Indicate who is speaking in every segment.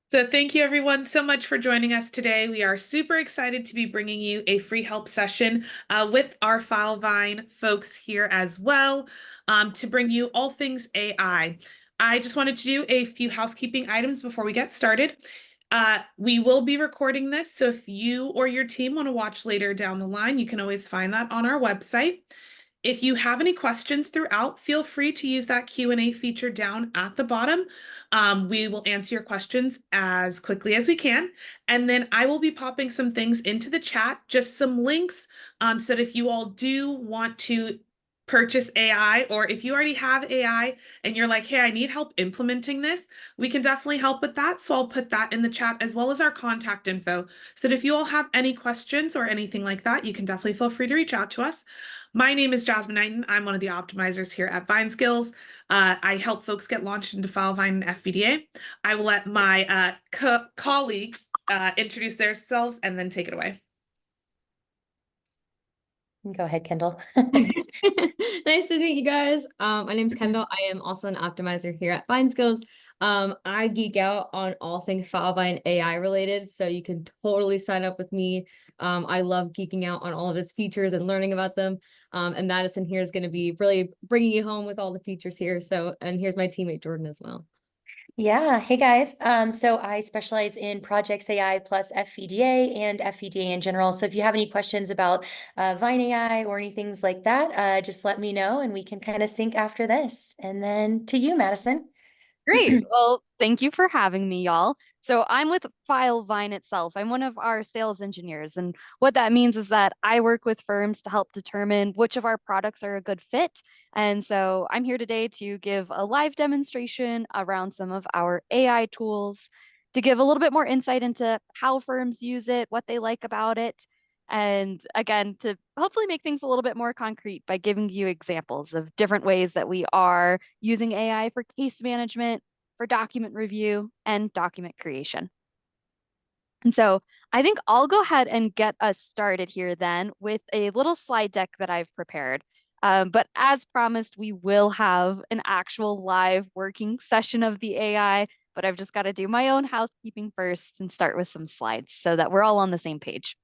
Speaker 1: So thank you everyone so much for joining us today. We are super excited to be bringing you a free help session with our Filevine folks here as well to bring you all things AI. I just wanted to do a few housekeeping items before we get started. We will be recording this, so if you or your team want to watch later down the line, you can always find that on our website. If you have any questions throughout, feel free to use that Q&A feature down at the bottom. We will answer your questions as quickly as we can. And then I will be popping some things into the chat, just some links, so that if you all do want to purchase AI, or if you already have AI and you're like, hey, I need help implementing this, we can definitely help with that. So I'll put that in the chat as well as our contact info. So that if you all have any questions or anything like that, you can definitely feel free to reach out to us. My name is Jasmine Knighton. I'm one of the optimizers here at Vine Skills. I help folks get launched into Filevine and FVDA. I will let my colleagues introduce themselves and then take it away.
Speaker 2: Go ahead, Kendall.
Speaker 3: Nice to meet you guys. My name's Kendall. I am also an optimizer here at Vine Skills. I geek out on all things Filevine AI related, so you can totally sign up with me. I love geeking out on all of its features and learning about them. And Madison here is going to be really bringing you home with all the features here. And here's my teammate Jordan as well.
Speaker 2: Yeah. Hey guys. So I specialize in projects AI plus FVDA and FVDA in general. So if you have any questions about Vine AI or anything like that, just let me know and we can kind of sync after this. And then to you, Madison.
Speaker 4: Great. Well, thank you for having me, y'all. So I'm with Filevine itself. I'm one of our sales engineers. And what that means is that I work with firms to help determine which of our products are a good fit. And so I'm here today to give a live demonstration around some of our AI tools, to give a little bit more insight into how firms use it, what they like about it. And again, to hopefully make things a little bit more concrete by giving you examples of different ways that we are using AI for case management, for document review, and document creation. And so I think I'll go ahead and get us started here then with a little slide deck that I've prepared. But as promised, we will have an actual live working session of the AI, but I've just got to do my own housekeeping first and start with some slides so that we're all on the same page.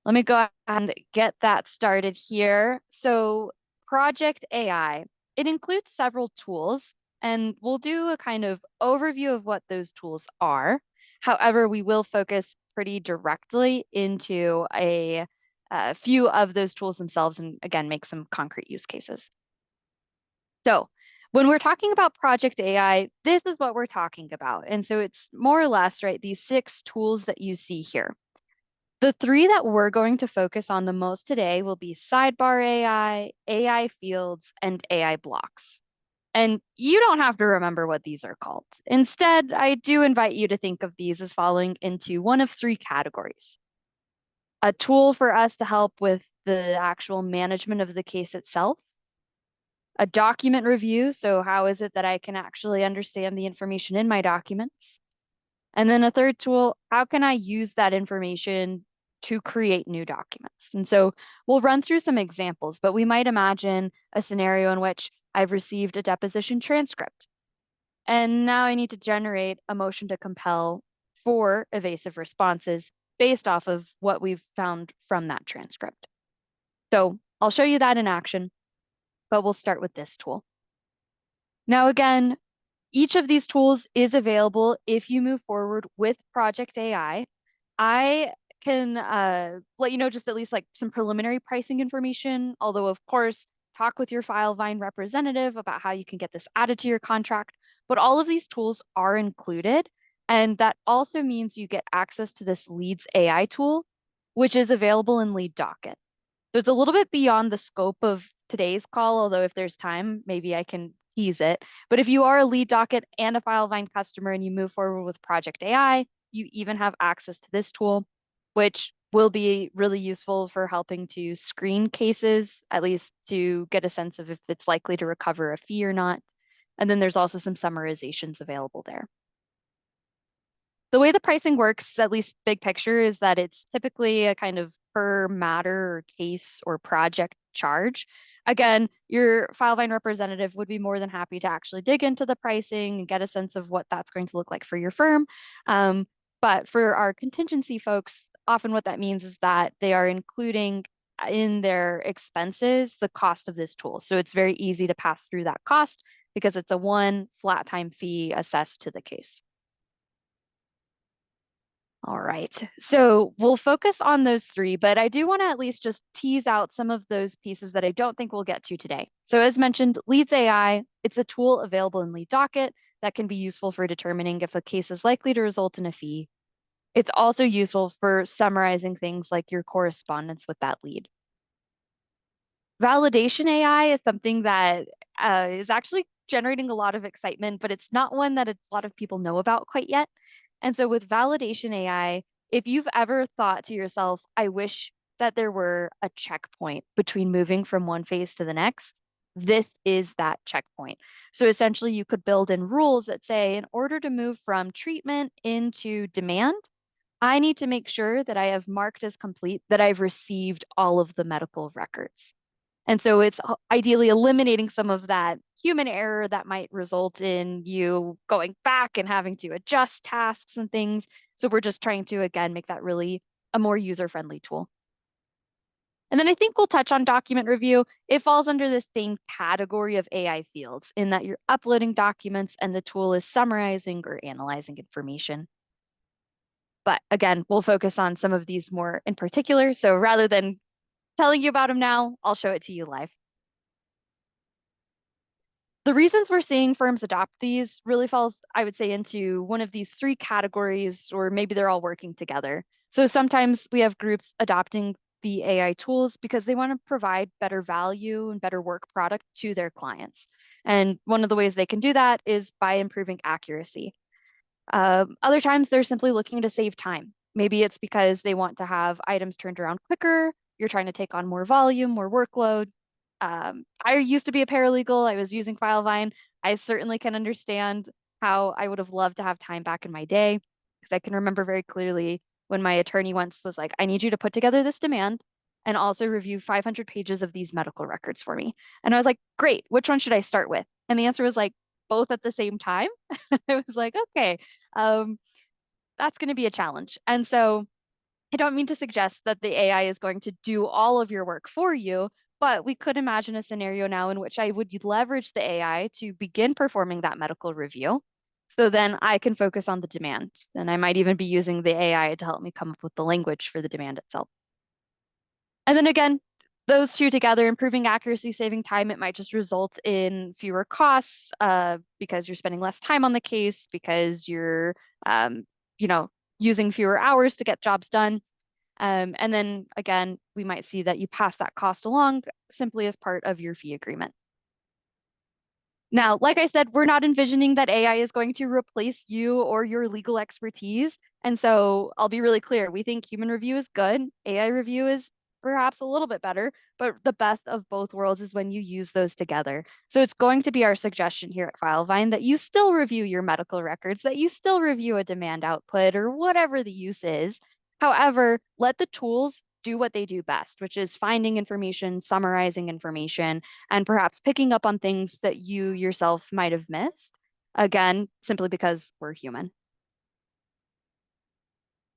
Speaker 4: Let me go and get that started here. So Project AI, it includes several tools, and we'll do a kind of overview of what those tools are. However, we will focus pretty directly into a few of those tools themselves and again, make some concrete use cases. So when we're talking about Project AI, this is what we're talking about. And so it's more or less, right, these 6 tools that you see here. The 3 that we're going to focus on the most today will be Sidebar AI, AI Fields, and AI Blocks. And you don't have to remember what these are called. Instead, I do invite you to think of these as falling into one of 3 categories. A tool for us to help with the actual management of the case itself. A document review, so how is it that I can actually understand the information in my documents? And then a third tool, how can I use that information to create new documents? And so we'll run through some examples, but we might imagine a scenario in which I've received a deposition transcript. And now I need to generate a motion to compel 4 evasive responses based off of what we've found from that transcript. So I'll show you that in action, but we'll start with this tool. Now, again, each of these tools is available if you move forward with Project AI. I can let you know just at least like some preliminary pricing information, although of course, talk with your Filevine representative about how you can get this added to your contract. But all of these tools are included. And that also means you get access to this Leads AI tool, which is available in Lead Docket. There's a little bit beyond the scope of today's call, although if there's time, maybe I can tease it. But if you are a Lead Docket and a Filevine customer and you move forward with Project AI, you even have access to this tool, which will be really useful for helping to screen cases, at least to get a sense of if it's likely to recover a fee or not. And then there's also some summarizations available there. The way the pricing works, at least big picture, is that it's typically a kind of per matter or case or project charge. Again, your Filevine representative would be more than happy to actually dig into the pricing and get a sense of what that's going to look like for your firm. But for our contingency folks, often what that means is that they are including in their expenses the cost of this tool. So it's very easy to pass through that cost because it's a one flat time fee assessed to the case. All right, so we'll focus on those three, but I do want to at least just tease out some of those pieces that I don't think we'll get to today. So as mentioned, Leads AI, it's a tool available in Lead Docket that can be useful for determining if a case is likely to result in a fee. It's also useful for summarizing things like your correspondence with that lead. Validation AI is something that is actually generating a lot of excitement, but it's not one that a lot of people know about quite yet. And so with validation AI, if you've ever thought to yourself, I wish that there were a checkpoint between moving from one phase to the next, this is that checkpoint. So essentially you could build in rules that say, in order to move from treatment into demand, I need to make sure that I have marked as complete that I've received all of the medical records. And so it's ideally eliminating some of that human error that might result in you going back and having to adjust tasks and things. So we're just trying to, again, make that really a more user-friendly tool. And then I think we'll touch on document review. It falls under the same category of AI fields in that you're uploading documents and the tool is summarizing or analyzing information. But again, we'll focus on some of these more in particular. So rather than telling you about them now, I'll show it to you live. The reasons we're seeing firms adopt these really falls, I would say, into one of these three categories, or maybe they're all working together. So sometimes we have groups adopting the AI tools because they want to provide better value and better work product to their clients. And one of the ways they can do that is by improving accuracy. Other times they're simply looking to save time. Maybe it's because they want to have items turned around quicker, you're trying to take on more volume, more workload. I used to be a paralegal. I was using Filevine. I certainly can understand how I would have loved to have time back in my day because I can remember very clearly when my attorney once was like, I need you to put together this demand and also review 500 pages of these medical records for me. And I was like, great, which one should I start with? And the answer was like, both at the same time. I was like, okay, um, that's going to be a challenge. And so I don't mean to suggest that the AI is going to do all of your work for you, but we could imagine a scenario now in which I would leverage the AI to begin performing that medical review. So then I can focus on the demand. And I might even be using the AI to help me come up with the language for the demand itself. And then again, those two together, improving accuracy, saving time, it might just result in fewer costs because you're spending less time on the case, because you're, you know, using fewer hours to get jobs done. And then again, we might see that you pass that cost along simply as part of your fee agreement. Now, like I said, we're not envisioning that AI is going to replace you or your legal expertise. And so I'll be really clear. We think human review is good. AI review is perhaps a little bit better, but the best of both worlds is when you use those together. So it's going to be our suggestion here at Filevine that you still review your medical records, that you still review a demand output or whatever the use is. However, let the tools do what they do best, which is finding information, summarizing information, and perhaps picking up on things that you yourself might have missed. Again, simply because we're human.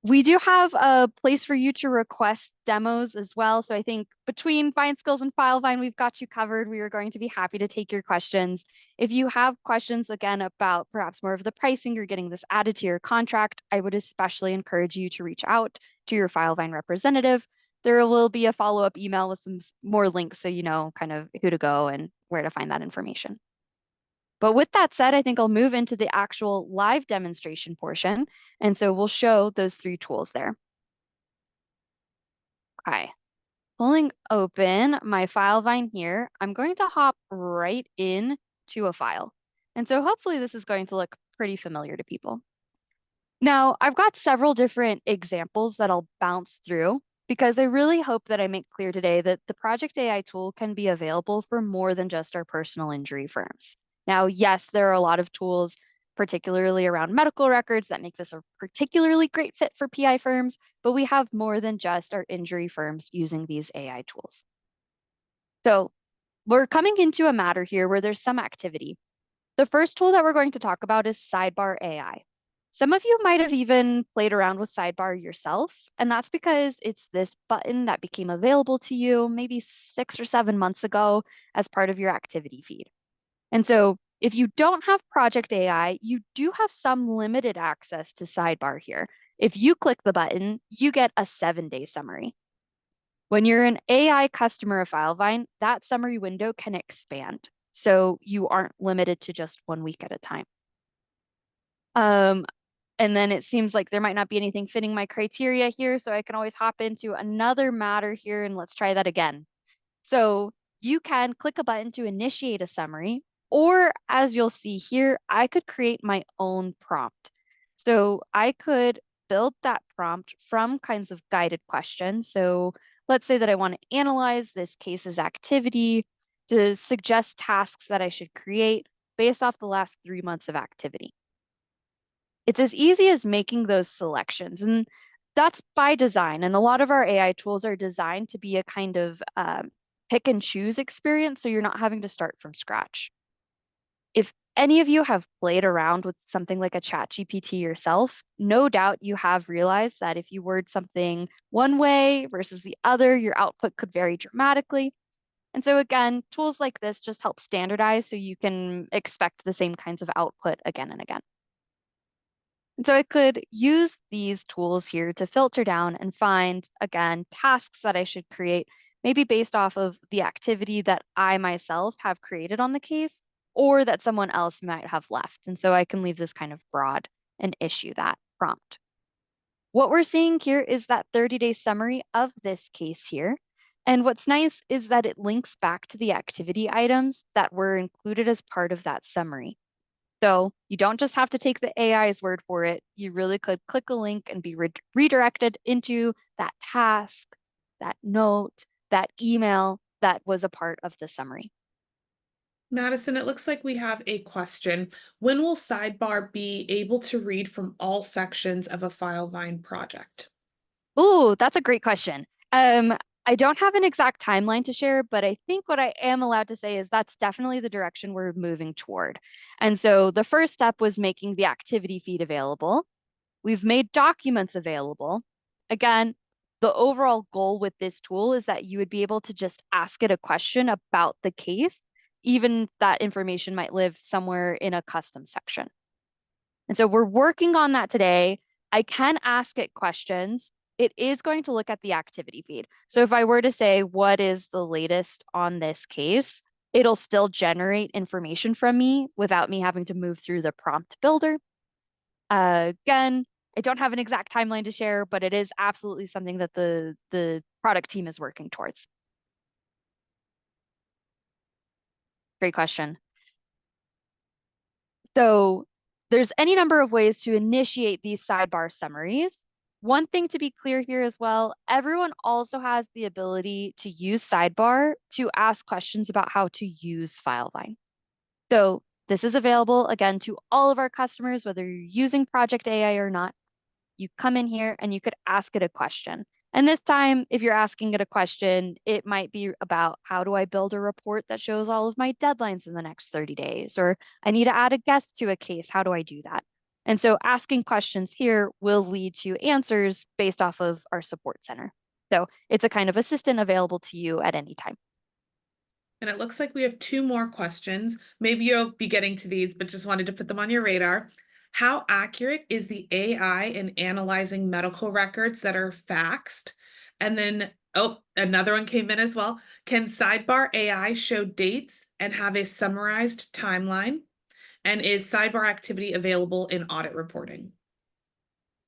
Speaker 4: We do have a place for you to request demos as well. So I think between Fine Skills and Filevine, we've got you covered. We are going to be happy to take your questions. If you have questions, again, about perhaps more of the pricing or getting this added to your contract, I would especially encourage you to reach out to your Filevine representative. There will be a follow-up email with some more links so you know kind of who to go and where to find that information. But with that said, I think I'll move into the actual live demonstration portion. And so we'll show those three tools there. Okay, pulling open my Filevine here, I'm going to hop right in to a file. And so hopefully this is going to look pretty familiar to people. Now, I've got several different examples that I'll bounce through because I really hope that I make clear today that the Project AI tool can be available for more than just our personal injury firms. Now, yes, there are a lot of tools, particularly around medical records, that make this a particularly great fit for PI firms, but we have more than just our injury firms using these AI tools. So we're coming into a matter here where there's some activity. The first tool that we're going to talk about is Sidebar AI. Some of you might have even played around with Sidebar yourself, and that's because it's this button that became available to you maybe 6 or 7 months ago as part of your activity feed. And so if you don't have Project AI, you do have some limited access to Sidebar here. If you click the button, you get a 7-day summary. When you're an AI customer of Filevine, that summary window can expand. So you aren't limited to just 1 week at a time. And then it seems like there might not be anything fitting my criteria here, so I can always hop into another matter here and let's try that again. So you can click a button to initiate a summary, or as you'll see here, I could create my own prompt. So I could build that prompt from kinds of guided questions. So let's say that I want to analyze this case's activity to suggest tasks that I should create based off the last 3 months of activity. It's as easy as making those selections, and that's by design. And a lot of our AI tools are designed to be a kind of pick and choose experience, so you're not having to start from scratch. If any of you have played around with something like a chat GPT yourself, no doubt you have realized that if you word something one way versus the other, your output could vary dramatically. And so again, tools like this just help standardize so you can expect the same kinds of output again and again. And so I could use these tools here to filter down and find, again, tasks that I should create, maybe based off of the activity that I myself have created on the case or that someone else might have left. And so I can leave this kind of broad and issue that prompt. What we're seeing here is that 30-day summary of this case here. And what's nice is that it links back to the activity items that were included as part of that summary. So you don't just have to take the AI's word for it. You really could click a link and be redirected into that task, that note, that email that was a part of the summary.
Speaker 1: Madison, it looks like we have a question. When will Sidebar be able to read from all sections of a Filevine project?
Speaker 4: Ooh, that's a great question. I don't have an exact timeline to share, but I think what I am allowed to say is that's definitely the direction we're moving toward. And so the first step was making the activity feed available. We've made documents available. Again, the overall goal with this tool is that you would be able to just ask it a question about the case, even that information might live somewhere in a custom section. And so we're working on that today. I can ask it questions. It is going to look at the activity feed. So if I were to say, what is the latest on this case, it'll still generate information from me without me having to move through the prompt builder. Again, I don't have an exact timeline to share, but it is absolutely something that the product team is working towards. Great question. So there's any number of ways to initiate these sidebar summaries. One thing to be clear here as well, everyone also has the ability to use Sidebar to ask questions about how to use Filevine. So this is available again to all of our customers, whether you're using Project AI or not. You come in here and you could ask it a question. And this time, if you're asking it a question, it might be about how do I build a report that shows all of my deadlines in the next 30 days, or I need to add a guest to a case. How do I do that? And so asking questions here will lead to answers based off of our support center. So it's a kind of assistant available to you at any time.
Speaker 1: And it looks like we have two more questions. Maybe you'll be getting to these, but just wanted to put them on your radar. How accurate is the AI in analyzing medical records that are faxed? And then, oh, another one came in as well. Can Sidebar AI show dates and have a summarized timeline? And is Sidebar activity available in audit reporting?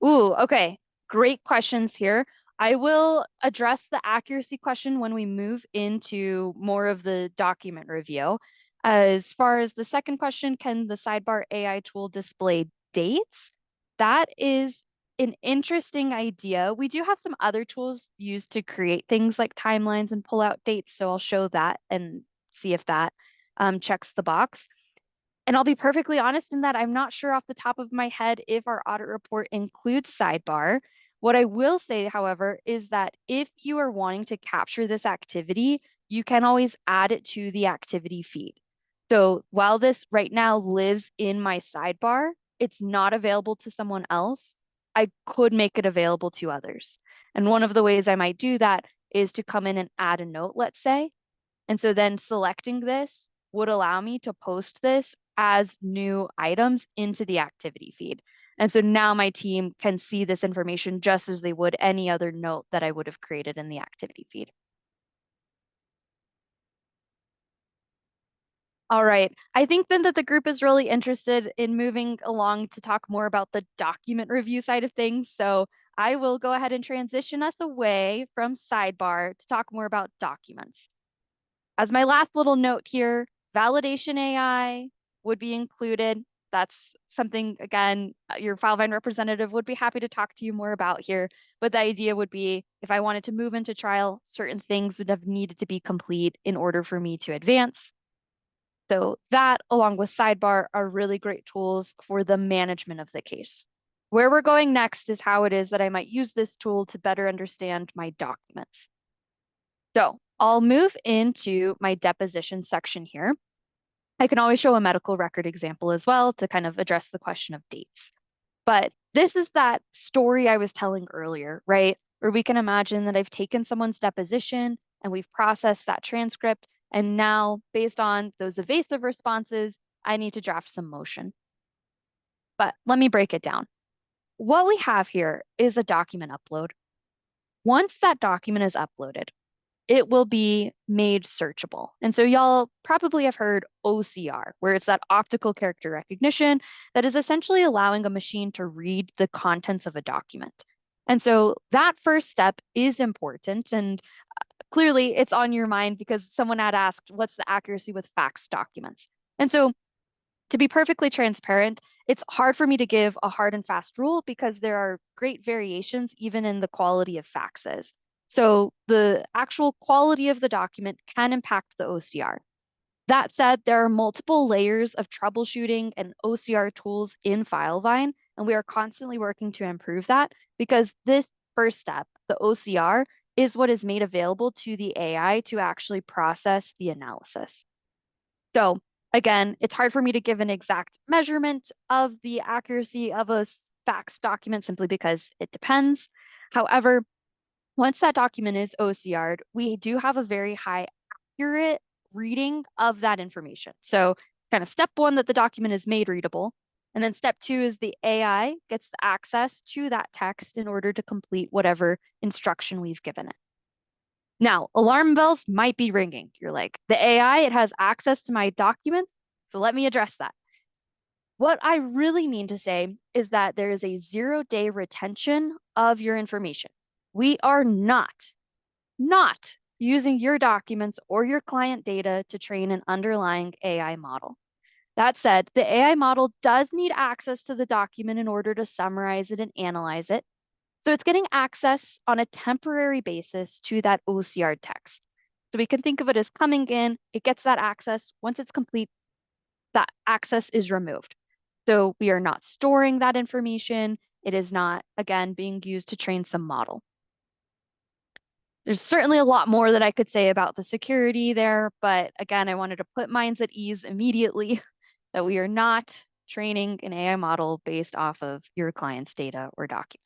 Speaker 4: Ooh, okay. Great questions here. I will address the accuracy question when we move into more of the document review. As far as the second question, can the Sidebar AI tool display dates? That is an interesting idea. We do have some other tools used to create things like timelines and pull out dates, so I'll show that and see if that checks the box. And I'll be perfectly honest in that I'm not sure off the top of my head if our audit report includes Sidebar. What I will say, however, is that if you are wanting to capture this activity, you can always add it to the activity feed. So while this right now lives in my sidebar, it's not available to someone else. I could make it available to others. And one of the ways I might do that is to come in and add a note, let's say. And so then selecting this would allow me to post this as new items into the activity feed. And so now my team can see this information just as they would any other note that I would have created in the activity feed. All right. I think then that the group is really interested in moving along to talk more about the document review side of things. So I will go ahead and transition us away from Sidebar to talk more about documents. As my last little note here, validation AI would be included. That's something, again, your Filevine representative would be happy to talk to you more about here. But the idea would be if I wanted to move into trial, certain things would have needed to be complete in order for me to advance. So that, along with Sidebar, are really great tools for the management of the case. Where we're going next is how it is that I might use this tool to better understand my documents. So I'll move into my deposition section here. I can always show a medical record example as well to kind of address the question of dates. But this is that story I was telling earlier, right? Where we can imagine that I've taken someone's deposition and we've processed that transcript. And now, based on those evasive responses, I need to draft some motion. But let me break it down. What we have here is a document upload. Once that document is uploaded, it will be made searchable. And so y'all probably have heard OCR, where it's that optical character recognition that is essentially allowing a machine to read the contents of a document. And so that first step is important. And clearly it's on your mind because someone had asked, what's the accuracy with fax documents? And so to be perfectly transparent, it's hard for me to give a hard and fast rule because there are great variations even in the quality of faxes. So the actual quality of the document can impact the OCR. That said, there are multiple layers of troubleshooting and OCR tools in Filevine, and we are constantly working to improve that because this first step, the OCR, is what is made available to the AI to actually process the analysis. So again, it's hard for me to give an exact measurement of the accuracy of a fax document simply because it depends. However, once that document is OCR'd, we do have a very high accurate reading of that information. So kind of step one, that the document is made readable. And then step two is the AI gets the access to that text in order to complete whatever instruction we've given it. Now, alarm bells might be ringing. You're like, the AI, it has access to my documents, so let me address that. What I really mean to say is that there is a 0-day retention of your information. We are not using your documents or your client data to train an underlying AI model. That said, the AI model does need access to the document in order to summarize it and analyze it. So it's getting access on a temporary basis to that OCR text. So we can think of it as coming in, it gets that access. Once it's complete, that access is removed. So we are not storing that information. It is not, again, being used to train some model. There's certainly a lot more that I could say about the security there, but again, I wanted to put minds at ease immediately that we are not training an AI model based off of your client's data or documents.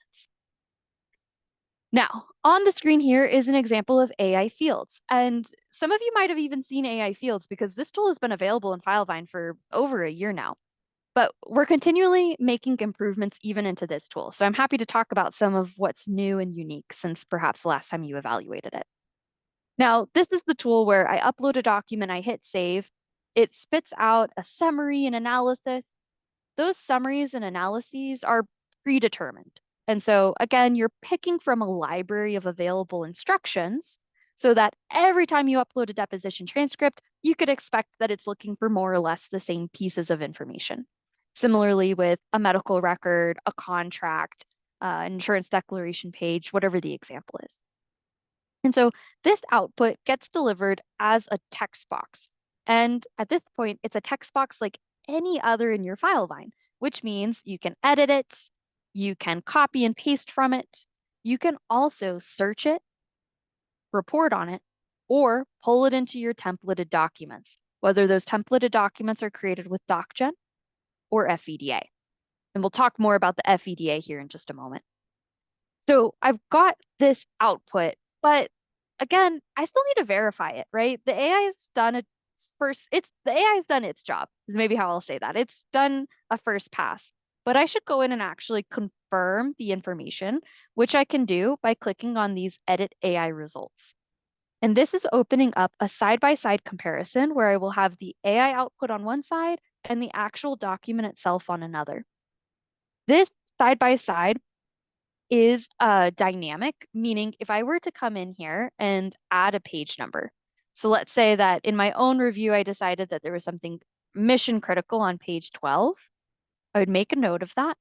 Speaker 4: Now, on the screen here is an example of AI fields. And some of you might have even seen AI fields because this tool has been available in Filevine for over a year now. But we're continually making improvements even into this tool. So I'm happy to talk about some of what's new and unique since perhaps the last time you evaluated it. Now, this is the tool where I upload a document, I hit save. It spits out a summary and analysis. Those summaries and analyses are predetermined. And so again, you're picking from a library of available instructions so that every time you upload a deposition transcript, you could expect that it's looking for more or less the same pieces of information. Similarly with a medical record, a contract, an insurance declaration page, whatever the example is. And so this output gets delivered as a text box. And at this point, it's a text box like any other in your Filevine, which means you can edit it, you can copy and paste from it, you can also search it, report on it, or pull it into your templated documents, whether those templated documents are created with DocGen or FEDA. And we'll talk more about the FEDA here in just a moment. So I've got this output, but again, I still need to verify it, right? The AI has done its first, the AI has done its job, is maybe how I'll say that. It's done a first pass, but I should go in and actually confirm the information, which I can do by clicking on these edit AI results. And this is opening up a side-by-side comparison where I will have the AI output on one side and the actual document itself on another. This side-by-side is dynamic, meaning if I were to come in here and add a page number. So let's say that in my own review, I decided that there was something mission critical on page 12. I would make a note of that.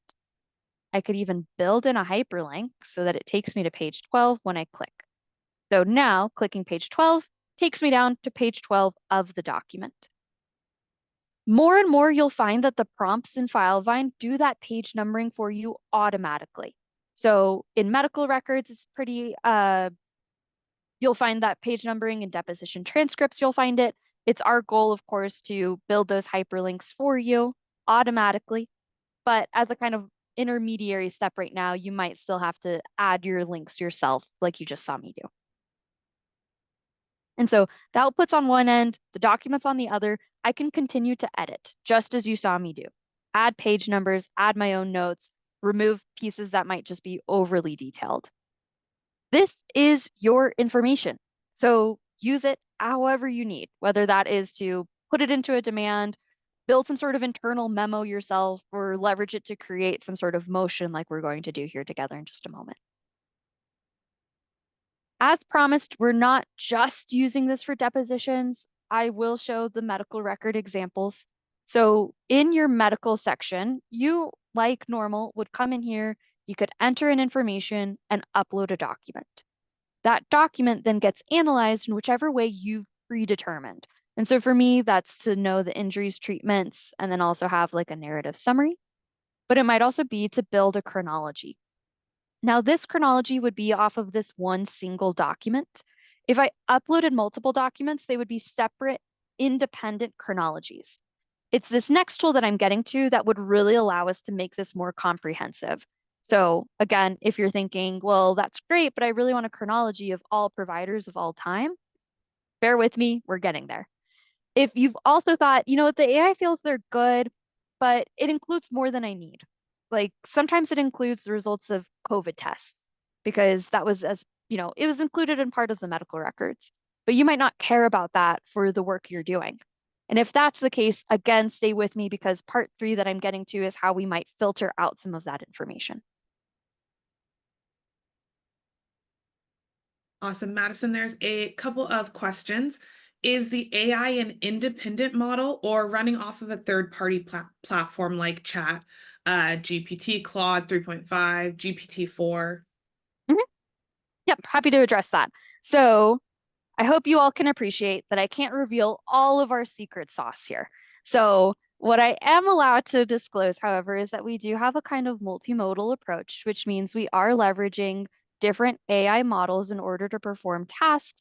Speaker 4: I could even build in a hyperlink so that it takes me to page 12 when I click. So now clicking page 12 takes me down to page 12 of the document. More and more, you'll find that the prompts in Filevine do that page numbering for you automatically. So in medical records, it's pretty, you'll find that page numbering in deposition transcripts, you'll find it. It's our goal, of course, to build those hyperlinks for you automatically. But as a kind of intermediary step right now, you might still have to add your links yourself, like you just saw me do. And so the output's on one end, the document's on the other. I can continue to edit, just as you saw me do. Add page numbers, add my own notes, remove pieces that might just be overly detailed. This is your information. So use it however you need, whether that is to put it into a demand, build some sort of internal memo yourself, or leverage it to create some sort of motion like we're going to do here together in just a moment. As promised, we're not just using this for depositions. I will show the medical record examples. So in your medical section, you, like normal, would come in here, you could enter in information and upload a document. That document then gets analyzed in whichever way you've predetermined. And so for me, that's to know the injuries, treatments, and then also have like a narrative summary. But it might also be to build a chronology. Now, this chronology would be off of this one single document. If I uploaded multiple documents, they would be separate, independent chronologies. It's this next tool that I'm getting to that would really allow us to make this more comprehensive. So again, if you're thinking, well, that's great, but I really want a chronology of all providers of all time, bear with me, we're getting there. If you've also thought, you know, the AI feels they're good, but it includes more than I need. Like sometimes it includes the results of COVID tests because that was it was included in part of the medical records, but you might not care about that for the work you're doing. And if that's the case, again, stay with me because part 3 that I'm getting to is how we might filter out some of that information.
Speaker 1: Awesome, Madison. There's a couple of questions. Is the AI an independent model or running off of a third-party platform like Chat, GPT, Claude 3.5, GPT-4?
Speaker 4: Yep, happy to address that. So I hope you all can appreciate that I can't reveal all of our secret sauce here. So what I am allowed to disclose, however, is that we do have a kind of multimodal approach, which means we are leveraging different AI models in order to perform tasks.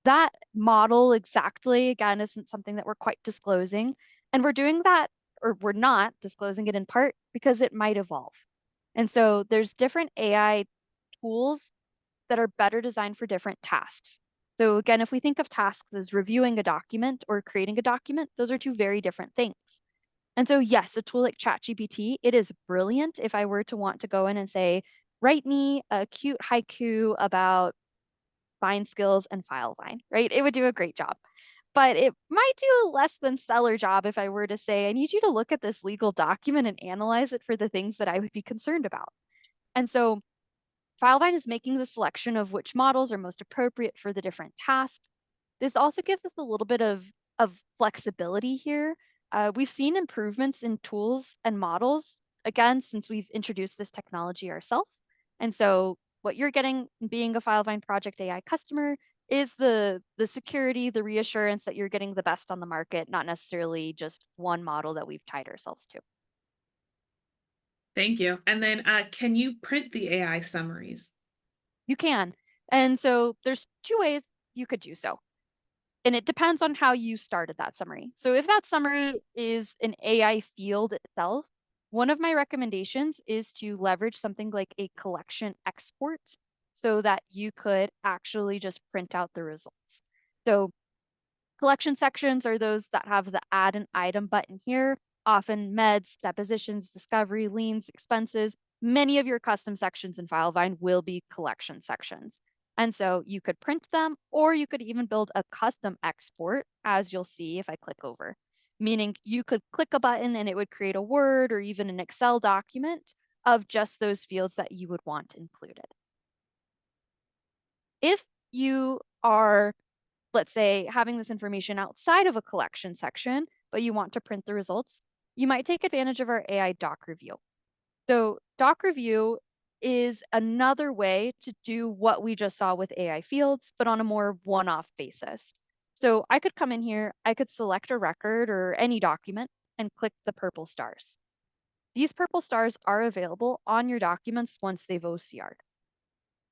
Speaker 4: That model exactly, again, isn't something that we're quite disclosing. And we're doing that, or we're not disclosing it in part because it might evolve. And so there's different AI tools that are better designed for different tasks. So again, if we think of tasks as reviewing a document or creating a document, those are two very different things. And so yes, a tool like ChatGPT, it is brilliant if I were to want to go in and say, write me a cute haiku about Vine skills and Filevine, right? It would do a great job. But it might do a less than stellar job if I were to say, I need you to look at this legal document and analyze it for the things that I would be concerned about. And so Filevine is making the selection of which models are most appropriate for the different tasks. This also gives us a little bit of flexibility here. We've seen improvements in tools and models, again, since we've introduced this technology ourselves. And so what you're getting being a Filevine Project AI customer is the security, the reassurance that you're getting the best on the market, not necessarily just one model that we've tied ourselves to.
Speaker 1: Thank you. And then can you print the AI summaries?
Speaker 4: You can. And so there's two ways you could do so. And it depends on how you started that summary. So if that summary is an AI field itself, one of my recommendations is to leverage something like a collection export so that you could actually just print out the results. So collection sections are those that have the add an item button here, often meds, depositions, discovery, liens, expenses. Many of your custom sections in Filevine will be collection sections. And so you could print them, or you could even build a custom export, as you'll see if I click over, meaning you could click a button and it would create a Word or even an Excel document of just those fields that you would want included. If you are, let's say, having this information outside of a collection section, but you want to print the results, you might take advantage of our AI doc review. So doc review is another way to do what we just saw with AI fields, but on a more one-off basis. So I could come in here, I could select a record or any document and click the purple stars. These purple stars are available on your documents once they've OCR'd.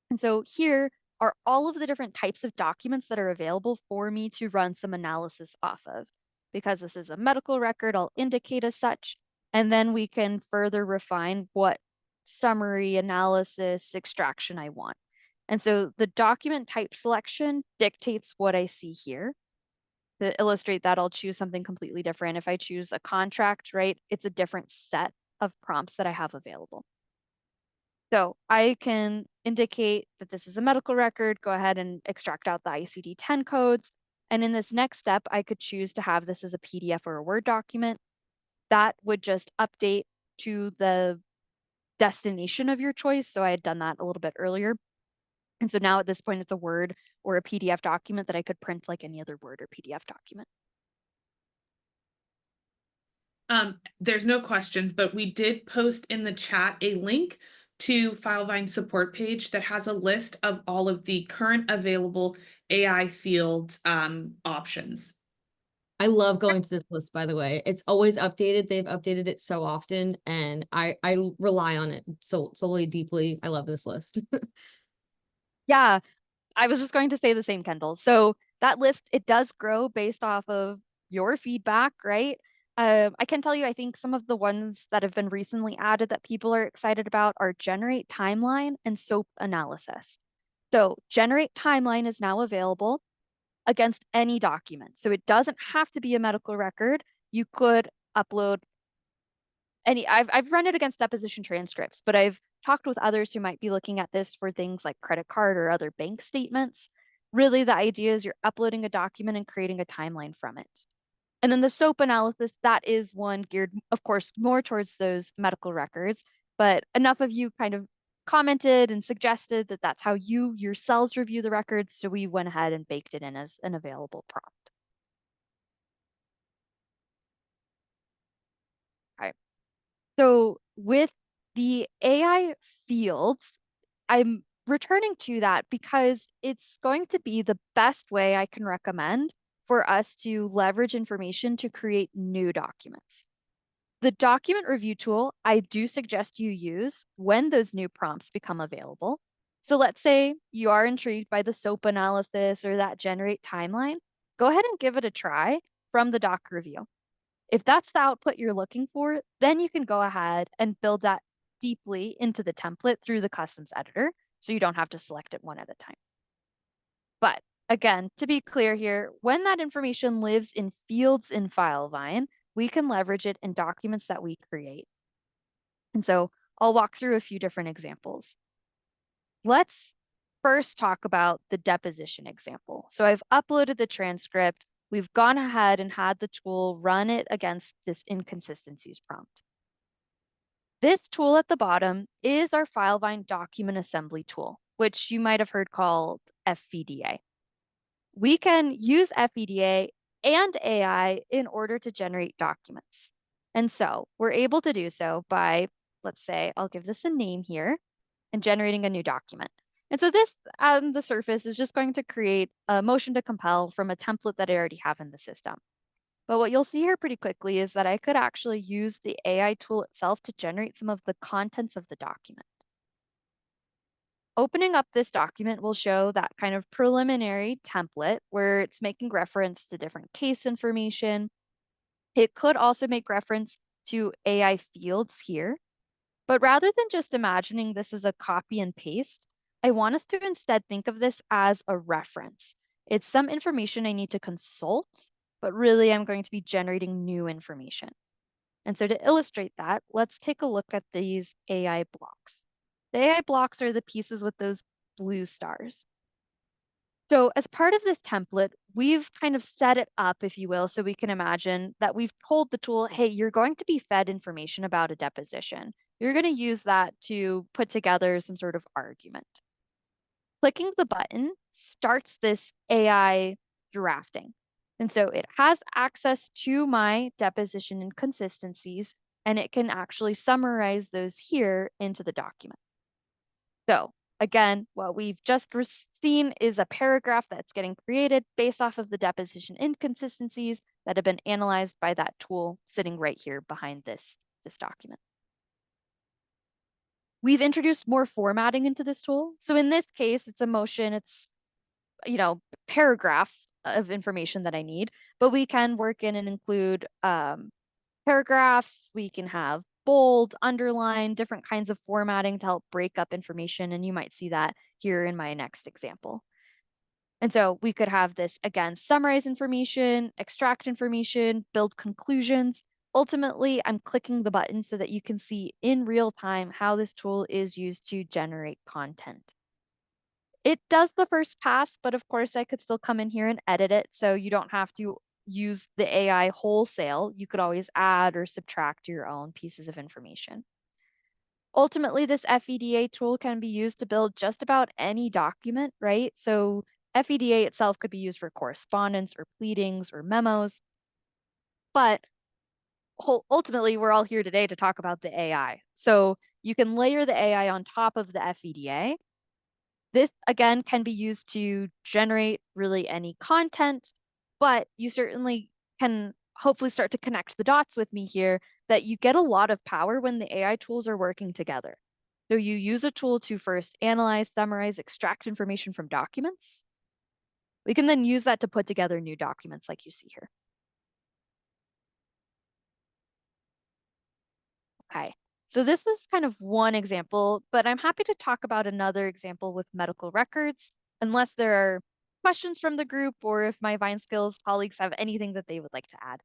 Speaker 4: And so here are all of the different types of documents that are available for me to run some analysis off of. Because this is a medical record, I'll indicate as such, and then we can further refine what summary, analysis, extraction I want. And so the document type selection dictates what I see here. To illustrate that, I'll choose something completely different. If I choose a contract, right, it's a different set of prompts that I have available. So I can indicate that this is a medical record, go ahead and extract out the ICD-10 codes. And in this next step, I could choose to have this as a PDF or a Word document. That would just update to the destination of your choice. So I had done that a little bit earlier. And so now at this point, it's a Word or a PDF document that I could print like any other Word or PDF document.
Speaker 1: There's no questions, but we did post in the chat a link to Filevine support page that has a list of all of the current available AI field options.
Speaker 3: I love going to this list, by the way. It's always updated. They've updated it so often, and I rely on it solely deeply. I love this list.
Speaker 4: Yeah, I was just going to say the same, Kendall. So that list, it does grow based off of your feedback, right? I can tell you, I think some of the ones that have been recently added that people are excited about are generate timeline and SOAP analysis. So generate timeline is now available against any document. So it doesn't have to be a medical record. You could upload any, I've run it against deposition transcripts, but I've talked with others who might be looking at this for things like credit card or other bank statements. Really, the idea is you're uploading a document and creating a timeline from it. And then the SOAP analysis, that is one geared, of course, more towards those medical records, but enough of you kind of commented and suggested that that's how you yourselves review the records. So we went ahead and baked it in as an available prompt. Okay. So with the AI fields, I'm returning to that because it's going to be the best way I can recommend for us to leverage information to create new documents. The document review tool I do suggest you use when those new prompts become available. So let's say you are intrigued by the SOAP analysis or that generate timeline, go ahead and give it a try from the doc review. If that's the output you're looking for, then you can go ahead and build that deeply into the template through the customs editor, so you don't have to select it one at a time. But again, to be clear here, when that information lives in fields in Filevine, we can leverage it in documents that we create. And so I'll walk through a few different examples. Let's first talk about the deposition example. So I've uploaded the transcript. We've gone ahead and had the tool run it against this inconsistencies prompt. This tool at the bottom is our Filevine document assembly tool, which you might have heard called FVDA. We can use FVDA and AI in order to generate documents. And so we're able to do so by, let's say, I'll give this a name here, and generating a new document. And so this on the surface is just going to create a motion to compel from a template that I already have in the system. But what you'll see here pretty quickly is that I could actually use the AI tool itself to generate some of the contents of the document. Opening up this document will show that kind of preliminary template where it's making reference to different case information. It could also make reference to AI fields here. But rather than just imagining this as a copy and paste, I want us to instead think of this as a reference. It's some information I need to consult, but really I'm going to be generating new information. And so to illustrate that, let's take a look at these AI blocks. The AI blocks are the pieces with those blue stars. So as part of this template, we've kind of set it up, if you will, so we can imagine that we've told the tool, hey, you're going to be fed information about a deposition. You're going to use that to put together some sort of argument. Clicking the button starts this AI drafting. And so it has access to my deposition inconsistencies, and it can actually summarize those here into the document. So again, what we've just seen is a paragraph that's getting created based off of the deposition inconsistencies that have been analyzed by that tool sitting right here behind this document. We've introduced more formatting into this tool. So in this case, it's a motion, it's, paragraph of information that I need, but we can work in and include paragraphs. We can have bold, underline, different kinds of formatting to help break up information. And you might see that here in my next example. And so we could have this, again, summarize information, extract information, build conclusions. Ultimately, I'm clicking the button so that you can see in real time how this tool is used to generate content. It does the first pass, but of course I could still come in here and edit it. So you don't have to use the AI wholesale. You could always add or subtract your own pieces of information. Ultimately, this FEDA tool can be used to build just about any document, right? So FEDA itself could be used for correspondence or pleadings or memos. But ultimately, we're all here today to talk about the AI. So you can layer the AI on top of the FEDA. This, again, can be used to generate really any content, but you certainly can hopefully start to connect the dots with me here that you get a lot of power when the AI tools are working together. So you use a tool to first analyze, summarize, extract information from documents. We can then use that to put together new documents like you see here. Okay, so this was kind of one example, but I'm happy to talk about another example with medical records, unless there are questions from the group or if my Vine Skills colleagues have anything that they would like to add.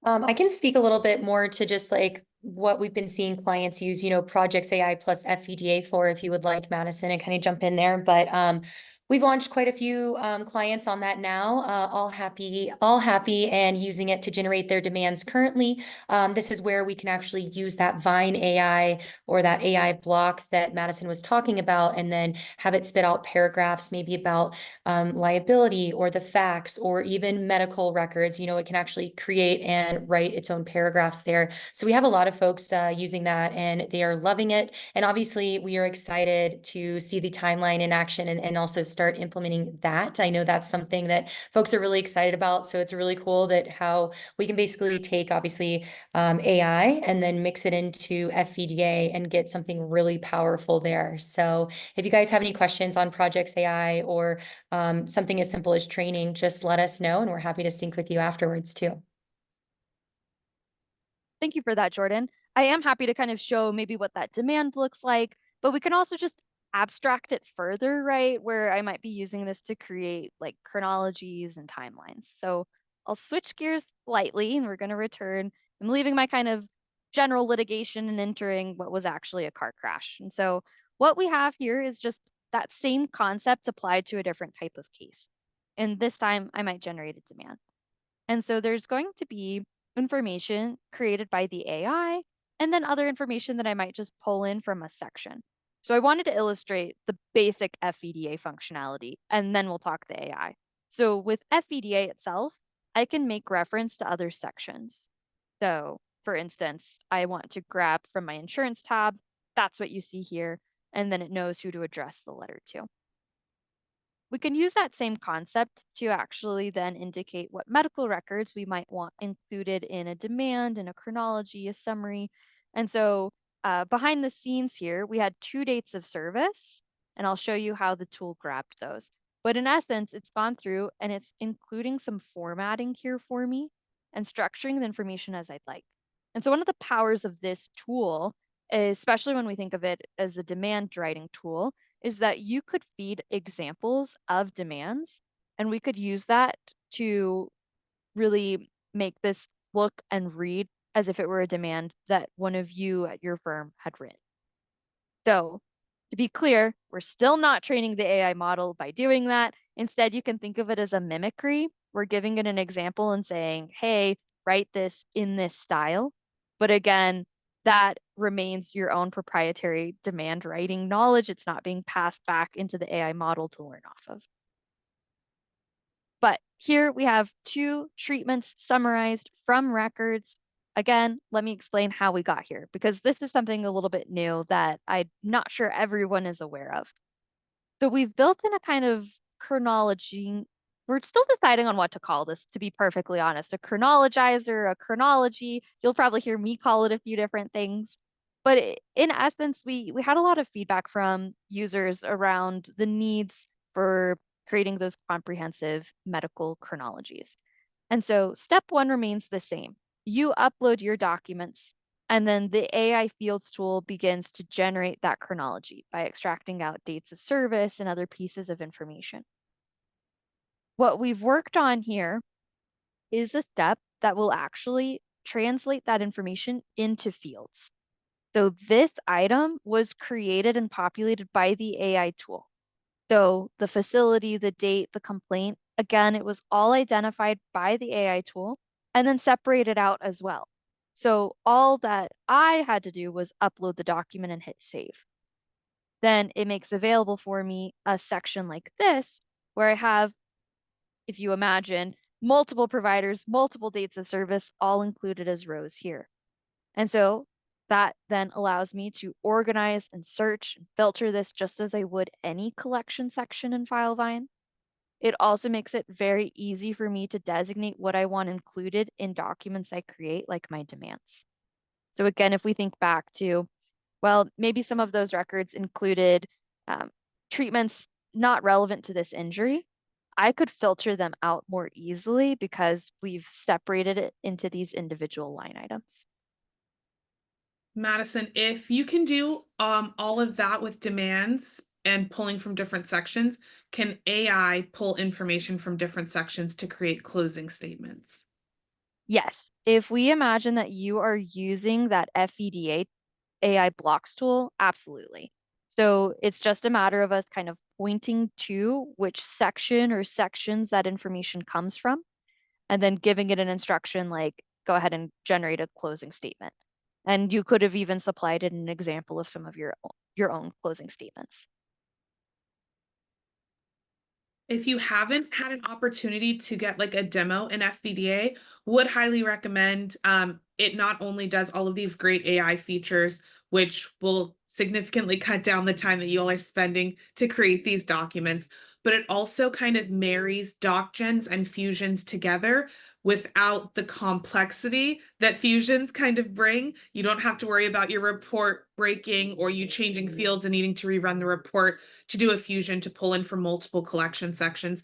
Speaker 2: I can speak a little bit more to just like what we've been seeing clients use, Projects AI plus FEDA for, if you would like, Madison, and kind of jump in there. But we've launched quite a few clients on that now, all happy and using it to generate their demands currently. This is where we can actually use that Vine AI or that AI block that Madison was talking about, and then have it spit out paragraphs maybe about liability or the facts or even medical records. It can actually create and write its own paragraphs there. So we have a lot of folks using that, and they are loving it. And obviously we are excited to see the timeline in action and also start implementing that. I know that's something that folks are really excited about. So it's really cool that how we can basically take obviously AI and then mix it into FEDA and get something really powerful there. So if you guys have any questions on Projects AI or something as simple as training, just let us know and we're happy to sync with you afterwards too.
Speaker 4: Thank you for that, Jordan. I am happy to kind of show maybe what that demand looks like, but we can also just abstract it further, right? Where I might be using this to create like chronologies and timelines. So I'll switch gears slightly and we're going to return. I'm leaving my kind of general litigation and entering what was actually a car crash. And so what we have here is just that same concept applied to a different type of case. And this time I might generate a demand. And so there's going to be information created by the AI and then other information that I might just pull in from a section. So I wanted to illustrate the basic FEDA functionality, and then we'll talk the AI. So with FEDA itself, I can make reference to other sections. So for instance, I want to grab from my insurance tab, that's what you see here, and then it knows who to address the letter to. We can use that same concept to actually then indicate what medical records we might want included in a demand, in a chronology, a summary. And so behind the scenes here, we had 2 dates of service, and I'll show you how the tool grabbed those. But in essence, it's gone through and it's including some formatting here for me and structuring the information as I'd like. And so one of the powers of this tool, especially when we think of it as a demand writing tool, is that you could feed examples of demands, and we could use that to really make this look and read as if it were a demand that one of you at your firm had written. So to be clear, we're still not training the AI model by doing that. Instead, you can think of it as a mimicry. We're giving it an example and saying, hey, write this in this style. But again, that remains your own proprietary demand writing knowledge. It's not being passed back into the AI model to learn off of. But here we have 2 treatments summarized from records. Again, let me explain how we got here, because this is something a little bit new that I'm not sure everyone is aware of. So we've built in a kind of chronology. We're still deciding on what to call this, to be perfectly honest. A chronologizer, a chronology. You'll probably hear me call it a few different things. But in essence, we had a lot of feedback from users around the needs for creating those comprehensive medical chronologies. And so step 1 remains the same. You upload your documents, and then the AI fields tool begins to generate that chronology by extracting out dates of service and other pieces of information. What we've worked on here is a step that will actually translate that information into fields. So this item was created and populated by the AI tool. So the facility, the date, the complaint, again, it was all identified by the AI tool and then separated out as well. So all that I had to do was upload the document and hit save. Then it makes available for me a section like this, where I have, if you imagine, multiple providers, multiple dates of service, all included as rows here. And so that then allows me to organize and search and filter this just as I would any collection section in Filevine. It also makes it very easy for me to designate what I want included in documents I create, like my demands. So again, if we think back to, well, maybe some of those records included treatments not relevant to this injury, I could filter them out more easily because we've separated it into these individual line items.
Speaker 1: Madison, if you can do all of that with demands and pulling from different sections, can AI pull information from different sections to create closing statements?
Speaker 4: Yes, if we imagine that you are using that FEDA AI blocks tool, absolutely. So it's just a matter of us kind of pointing to which section or sections that information comes from, and then giving it an instruction like, go ahead and generate a closing statement. And you could have even supplied it an example of some of your own closing statements.
Speaker 1: If you haven't had an opportunity to get like a demo in FVDA, would highly recommend. It not only does all of these great AI features, which will significantly cut down the time that you all are spending to create these documents, but it also kind of marries docgens and fusions together without the complexity that fusions kind of bring. You don't have to worry about your report breaking or you changing fields and needing to rerun the report to do a fusion to pull in from multiple collection sections.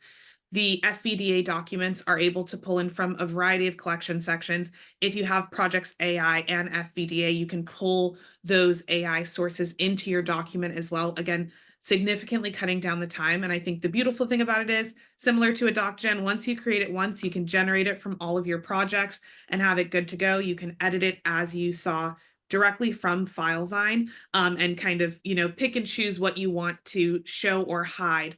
Speaker 1: The FVDA documents are able to pull in from a variety of collection sections. If you have Projects AI and FVDA, you can pull those AI sources into your document as well. Again, significantly cutting down the time. And I think the beautiful thing about it is similar to a DocGen, once you create it once, you can generate it from all of your projects and have it good to go. You can edit it as you saw directly from Filevine, and kind of, pick and choose what you want to show or hide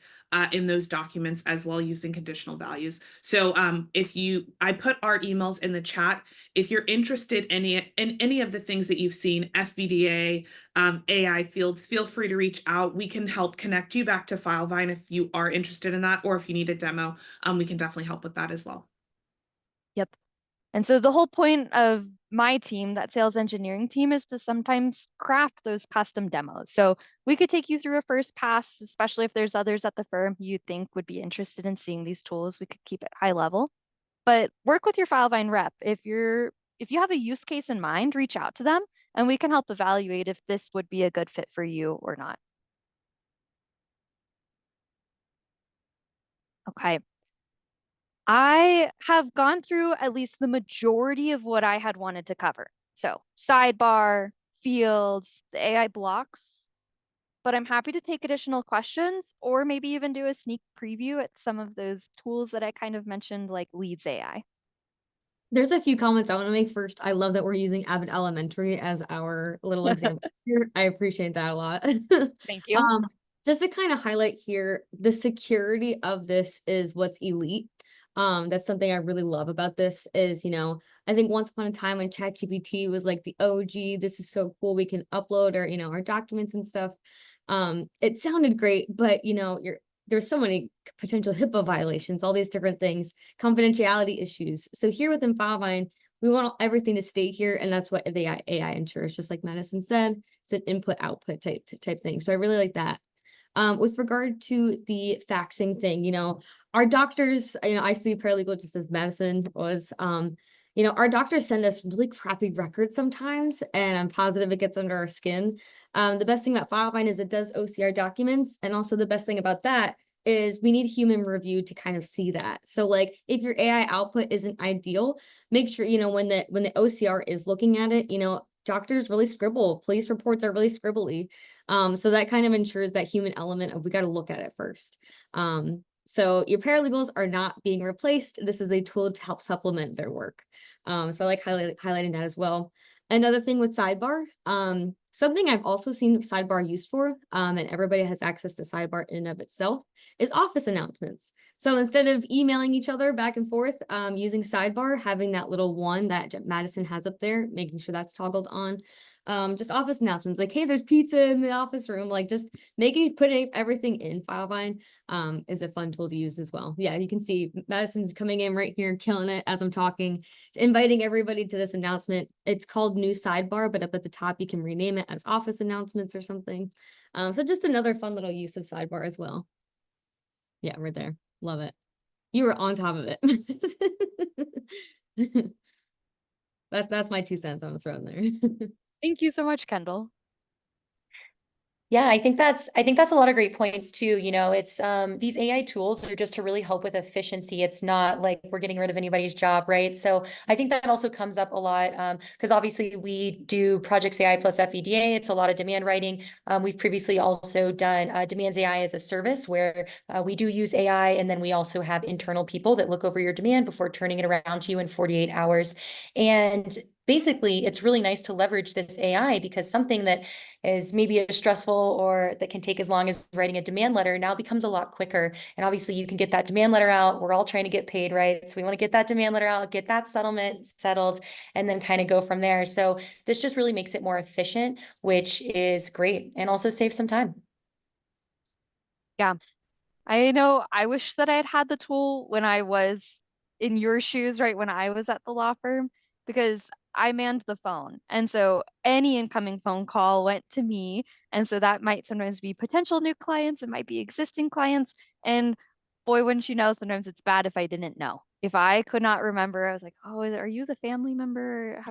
Speaker 1: in those documents as well using conditional values. So I put our emails in the chat. If you're interested in any of the things that you've seen, FVDA, AI fields, feel free to reach out. We can help connect you back to Filevine if you are interested in that, or if you need a demo, we can definitely help with that as well.
Speaker 4: Yep. And so the whole point of my team, that sales engineering team, is to sometimes craft those custom demos. So we could take you through a first pass, especially if there's others at the firm you think would be interested in seeing these tools. We could keep it high level, but work with your Filevine rep. If you have a use case in mind, reach out to them and we can help evaluate if this would be a good fit for you or not. Okay. I have gone through at least the majority of what I had wanted to cover. So, sidebar, fields, the AI blocks, but I'm happy to take additional questions or maybe even do a sneak preview at some of those tools that I kind of mentioned, like Leads AI.
Speaker 3: There's a few comments I want to make first. I love that we're using Avid Elementary as our little example here. I appreciate that a lot.
Speaker 4: Thank you.
Speaker 3: Just to kind of highlight here, the security of this is what's elite. That's something I really love about this is, I think once upon a time when ChatGPT was like the OG, this is so cool, we can upload our, our documents and stuff. It sounded great, but there's so many potential HIPAA violations, all these different things, confidentiality issues. So here within Filevine, we want everything to stay here, and that's what the AI ensures. Just like Madison said, it's an input-output type thing. So I really like that. With regard to the faxing thing, our doctors, I used to be a paralegal just as Madison was, our doctors send us really crappy records sometimes, and I'm positive it gets under our skin. The best thing about Filevine is it does OCR documents, and also the best thing about that is we need human review to kind of see that. So like if your AI output isn't ideal, make sure, when the OCR is looking at it, doctors really scribble. Police reports are really scribbly. So that kind of ensures that human element of we got to look at it first. So your paralegals are not being replaced. This is a tool to help supplement their work. So I like highlighting that as well. Another thing with Sidebar, something I've also seen Sidebar used for, and everybody has access to Sidebar in and of itself, is office announcements. So instead of emailing each other back and forth, using Sidebar, having that little one that Madison has up there, making sure that's toggled on. Just office announcements like, hey, there's pizza in the office room, like just putting everything in Filevine is a fun tool to use as well. Yeah, you can see Madison's coming in right here, killing it as I'm talking, inviting everybody to this announcement. It's called New Sidebar, but up at the top, you can rename it as Office Announcements or something. So just another fun little use of Sidebar as well. Yeah, right there. Love it. You were on top of it. That's my 2 cents I'm gonna throw in there.
Speaker 4: Thank you so much, Kendall.
Speaker 2: Yeah, I think that's a lot of great points too. It's these AI tools are just to really help with efficiency. It's not like we're getting rid of anybody's job, right? So I think that also comes up a lot because obviously we do projects AI plus FEDA. It's a lot of demand writing. We've previously also done demands AI as a service where we do use AI, and then we also have internal people that look over your demand before turning it around to you in 48 hours. And basically, it's really nice to leverage this AI because something that is maybe as stressful or that can take as long as writing a demand letter now becomes a lot quicker. And obviously you can get that demand letter out. We're all trying to get paid, right? So we want to get that demand letter out, get that settlement settled, and then kind of go from there. So this just really makes it more efficient, which is great, and also saves some time.
Speaker 4: Yeah. I know I wish that I had had the tool when I was in your shoes, right? When I was at the law firm, because I manned the phone. And so any incoming phone call went to me. And so that might sometimes be potential new clients, it might be existing clients. And boy, wouldn't you know, sometimes it's bad if I didn't know. If I could not remember, I was like, oh, are you the family member?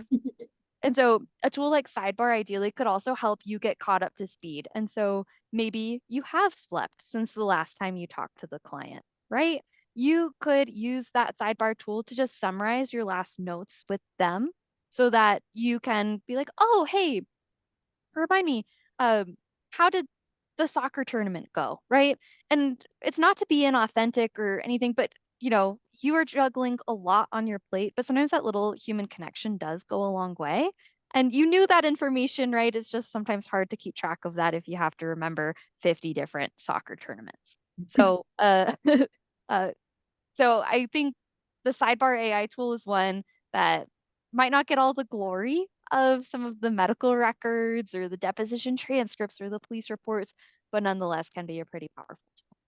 Speaker 4: And so a tool like Sidebar ideally could also help you get caught up to speed. And so maybe you have slept since the last time you talked to the client, right? You could use that Sidebar tool to just summarize your last notes with them so that you can be like, oh, hey, remind me, how did the soccer tournament go, right? And it's not to be inauthentic or anything, but you are juggling a lot on your plate, but sometimes that little human connection does go a long way. And you knew that information, right? It's just sometimes hard to keep track of that if you have to remember 50 different soccer tournaments. So, uh, so I think the Sidebar AI tool is one that might not get all the glory of some of the medical records or the deposition transcripts or the police reports, but nonetheless can be a pretty powerful tool.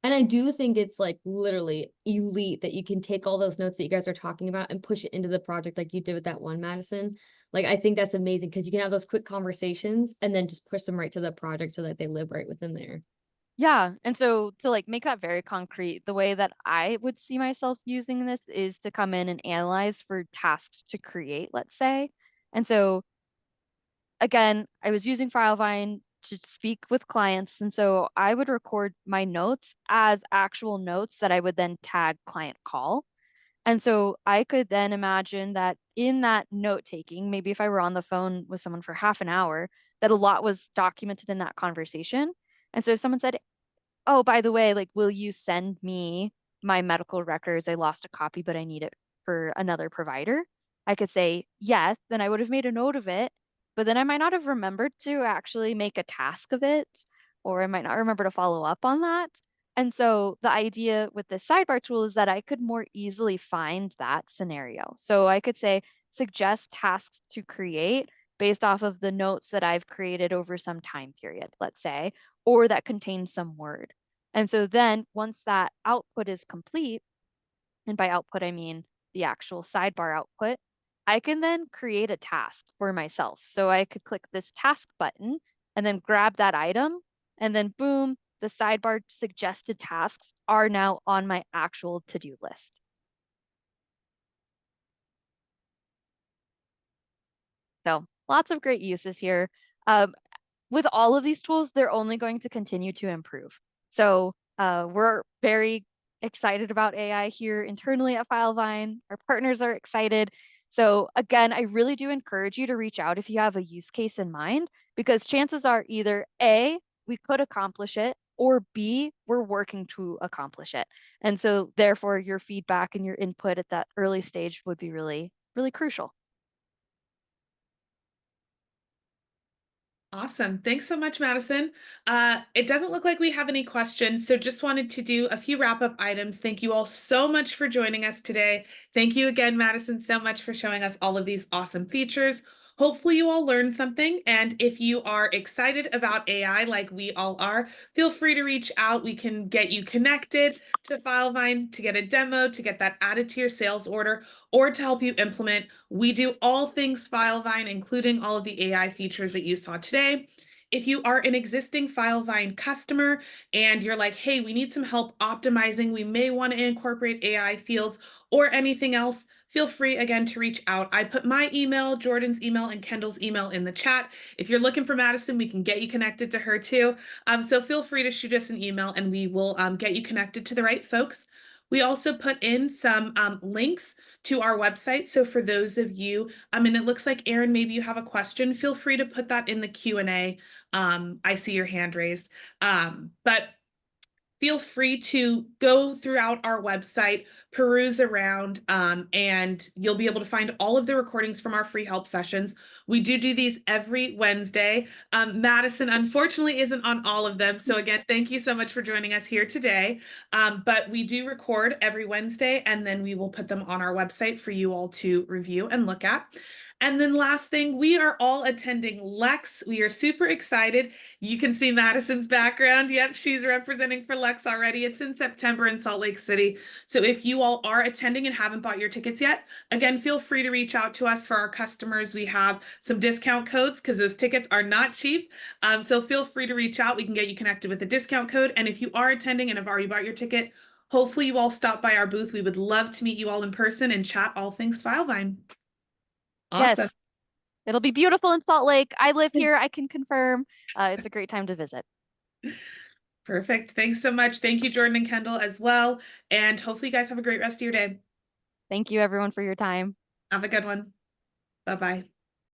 Speaker 3: And I do think it's like literally elite that you can take all those notes that you guys are talking about and push it into the project like you did with that one, Madison. Like, I think that's amazing because you can have those quick conversations and then just push them right to the project so that they live right within there.
Speaker 4: Yeah, and so to like make that very concrete, the way that I would see myself using this is to come in and analyze for tasks to create, let's say. And so again, I was using Filevine to speak with clients. And so I would record my notes as actual notes that I would then tag client call. And so I could then imagine that in that note taking, maybe if I were on the phone with someone for half an hour, that a lot was documented in that conversation. And so if someone said, oh, by the way, like, will you send me my medical records? I lost a copy, but I need it for another provider. I could say yes, then I would have made a note of it, but then I might not have remembered to actually make a task of it, or I might not remember to follow up on that. And so the idea with this sidebar tool is that I could more easily find that scenario. So I could say, suggest tasks to create based off of the notes that I've created over some time period, let's say, or that contains some word. And so then once that output is complete, and by output, I mean the actual sidebar output, I can then create a task for myself. So I could click this task button and then grab that item, and then boom, the sidebar suggested tasks are now on my actual to-do list. So lots of great uses here. With all of these tools, they're only going to continue to improve. So we're very excited about AI here internally at Filevine. Our partners are excited. So again, I really do encourage you to reach out if you have a use case in mind, because chances are either A, we could accomplish it, or B, we're working to accomplish it. And so therefore your feedback and your input at that early stage would be really, really crucial.
Speaker 1: Awesome. Thanks so much, Madison. It doesn't look like we have any questions, so just wanted to do a few wrap-up items. Thank you all so much for joining us today. Thank you again, Madison, so much for showing us all of these awesome features. Hopefully you all learned something, and if you are excited about AI like we all are, feel free to reach out. We can get you connected to Filevine to get a demo, to get that added to your sales order, or to help you implement. We do all things Filevine, including all of the AI features that you saw today. If you are an existing Filevine customer and you're like, hey, we need some help optimizing, we may want to incorporate AI fields or anything else, feel free again to reach out. I put my email, Jordan's email, and Kendall's email in the chat. If you're looking for Madison, we can get you connected to her too. So feel free to shoot us an email and we will get you connected to the right folks. We also put in some links to our website. So for those of you, and it looks like Erin, maybe you have a question, feel free to put that in the Q&A. I see your hand raised. But feel free to go throughout our website, peruse around, and you'll be able to find all of the recordings from our free help sessions. We do these every Wednesday. Madison, unfortunately, isn't on all of them. So again, thank you so much for joining us here today. But we do record every Wednesday, and then we will put them on our website for you all to review and look at. And then last thing, we are all attending Lex. We are super excited. You can see Madison's background. Yep, she's representing for Lex already. It's in September in Salt Lake City. So if you all are attending and haven't bought your tickets yet, again, feel free to reach out to us. For our customers, we have some discount codes because those tickets are not cheap. So feel free to reach out. We can get you connected with a discount code. And if you are attending and have already bought your ticket, hopefully you all stop by our booth. We would love to meet you all in person and chat all things Filevine. Awesome.
Speaker 4: Yes, it'll be beautiful in Salt Lake. I live here, I can confirm. It's a great time to visit.
Speaker 1: Perfect. Thanks so much. Thank you, Jordan and Kendall, as well. And hopefully you guys have a great rest of your day.
Speaker 4: Thank you everyone for your time.
Speaker 1: Have a good one. Bye-bye.